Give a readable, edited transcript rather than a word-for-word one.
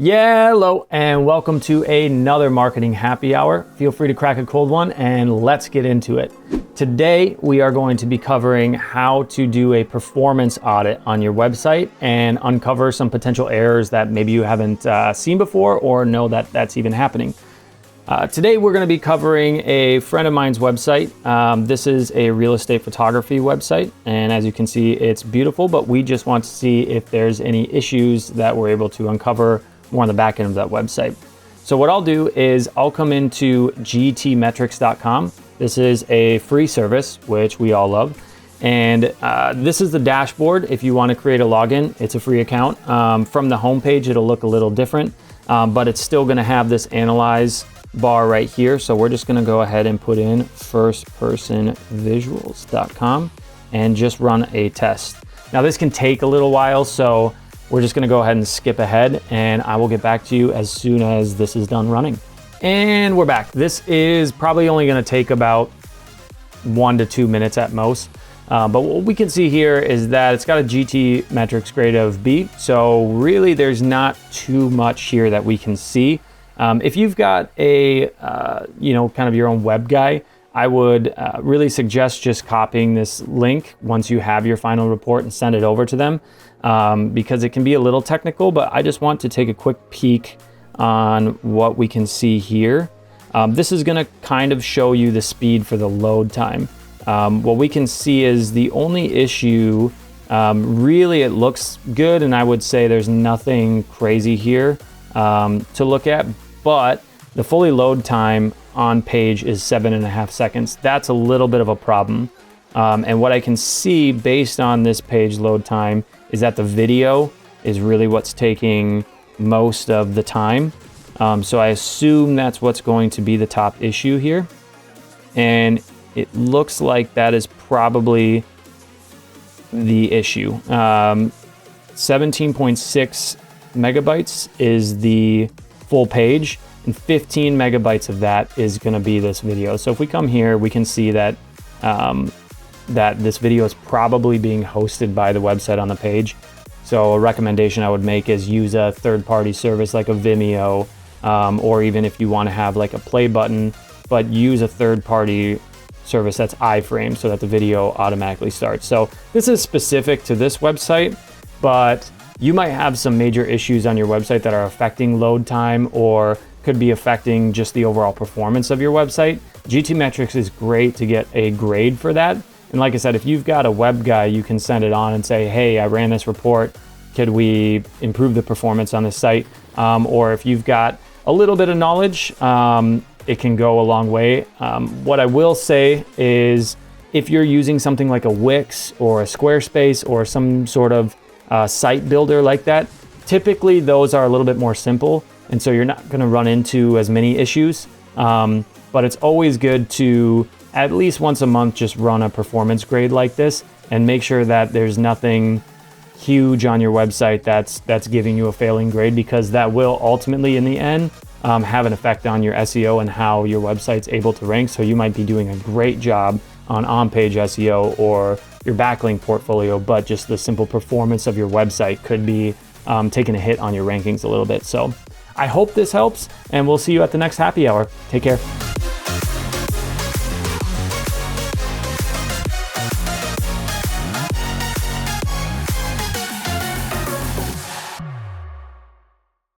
Yeah, hello, and welcome to another marketing happy hour. Feel free to crack a cold one and let's get into it. Today, we are going to be covering how to do a performance audit on your website and uncover some potential errors that maybe you haven't seen before or know that that's even happening. Today, we're going to be covering a friend of mine's website. This is a real estate photography website, and as you can see, it's beautiful, but we just want to see if there's any issues that we're able to uncover more on the back end of that website. So what I'll do is I'll come into GTmetrix.com. This is a free service, which we all love. And this is the dashboard. If you want to create a login, it's a free account. From the homepage, it'll look a little different, but it's still going to have this analyze bar right here. So we're just going to go ahead and put in firstpersonvisuals.com and just run a test. Now this can take a little while, so we're just gonna go ahead and skip ahead and I will get back to you as soon as this is done running. And we're back. This is probably only gonna take about 1 to 2 minutes at most. But what we can see here is that it's got a GTmetrix grade of B. So really there's not too much here that we can see. If you've got a, kind of your own web guy, I would really suggest just copying this link once you have your final report and send it over to them, because it can be a little technical, but I just want to take a quick peek on what we can see here. This is gonna kind of show you the speed for the load time. What we can see is the only issue, really it looks good, and I would say there's nothing crazy here to look at, but the fully load time on page is 7.5 seconds. That's a little bit of a problem. And what I can see based on this page load time is that the video is really what's taking most of the time. So I assume that's what's going to be the top issue here. And it looks like that is probably the issue. 17.6 megabytes is the full page, and 15 megabytes of that is going to be this video. So if we come here, we can see that that this video is probably being hosted by the website on the page. So a recommendation I would make is use a third-party service like a Vimeo, or even if you want to have like a play button, but use a third-party service that's iframe so that the video automatically starts. So this is specific to this website, but you might have some major issues on your website that are affecting load time or could be affecting just the overall performance of your website. GTmetrix is great to get a grade for that. And like I said, if you've got a web guy, you can send it on and say, hey, I ran this report. Could we improve the performance on this site? Or if you've got a little bit of knowledge, it can go a long way. What I will say is if you're using something like a Wix or a Squarespace or some sort of site builder like that, typically those are a little bit more simple. And so you're not gonna run into as many issues, but it's always good to at least once a month just run a performance grade like this and make sure that there's nothing huge on your website that's giving you a failing grade, because that will ultimately in the end have an effect on your SEO and how your website's able to rank. So you might be doing a great job on-page SEO or your backlink portfolio, but just the simple performance of your website could be taking a hit on your rankings a little bit. So I hope this helps, and we'll see you at the next happy hour. Take care.